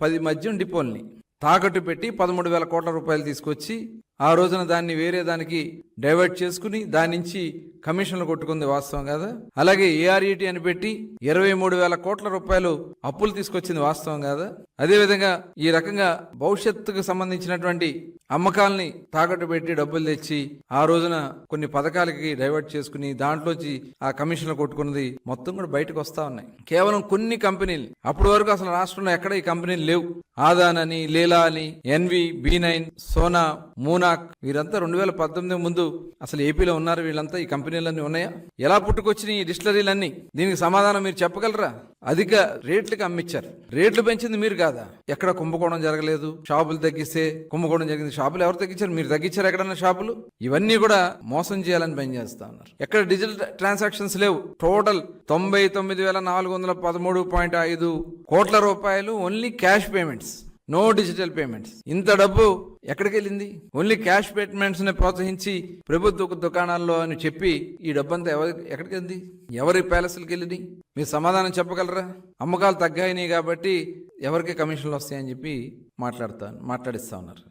10 మద్యం డిపోల్ని తాకట్టు పెట్టి 13,000 కోట్ల రూపాయలు తీసుకొచ్చి ఆ రోజున దాన్ని వేరే దానికి డైవర్ట్ చేసుకుని దాని నుంచి కమిషన్లు కొట్టుకుంది వాస్తవం కదా. అలాగే ఏఆర్ఈటీ అని పెట్టి 23,000 కోట్ల రూపాయలు అప్పులు తీసుకొచ్చింది వాస్తవం కదా. అదేవిధంగా ఈ రకంగా భవిష్యత్తుకు సంబంధించినటువంటి అమ్మకాలని తాకట్టు పెట్టి డబ్బులు తెచ్చి ఆ రోజున కొన్ని పథకాలకి డైవర్ట్ చేసుకుని దాంట్లోంచి ఆ కమిషన్లు కొట్టుకున్నది మొత్తం కూడా బయటకు వస్తా ఉన్నాయి. కేవలం కొన్ని కంపెనీలు, అప్పటి వరకు అసలు రాష్ట్రంలో ఎక్కడ ఈ కంపెనీలు లేవు. ఆదాన్ అని, లీలా అని, ఎన్వి, B9, సోనా, మూనాక్ వీరంతా 2018 ముందు అసలు ఏపీలో ఉన్నారు. వీళ్ళంతా ఈ కంపెనీలన్నీ ఉన్నాయా? ఎలా పుట్టుకొచ్చినాయి ఈ డిస్టిలరీలన్నీ? దీనికి సమాధానం మీరు చెప్పగలరా? అధిక రేట్లకి అమ్మిచ్చారు. రేట్లు పెంచింది మీరు కాదా? ఎక్కడ కుంభకోణం జరగలేదు. షాపులు తగ్గిస్తే కుంభకోణం జరిగింది. షాపులు ఎవరు తగ్గించారు? మీరు తగ్గించారు ఎక్కడన్నా షాపులు? ఇవన్నీ కూడా మోసం చేయాలని పనిచేస్తా ఉన్నారు. ఎక్కడ డిజిటల్ ట్రాన్సాక్షన్స్ లేవు. టోటల్ 99,413.5 కోట్ల రూపాయలు only cash payments, no digital payments. ఇంత డబ్బు ఎక్కడికి వెళ్ళింది? ఓన్లీ క్యాష్ పేమెంట్స్ ని ప్రోత్సహించి ప్రభుత్వ దుకాణాల్లో అని చెప్పి ఈ డబ్బంతా ఎక్కడికి వెళ్ళింది? ఎవరి ప్యాలెస్లకు వెళ్ళింది? మీరు సమాధానం చెప్పగలరా? అమ్మకాలు తగ్గాయినాయి కాబట్టి ఎవరికి కమిషన్లు వస్తాయని చెప్పి మాట్లాడిస్తా ఉన్నారు.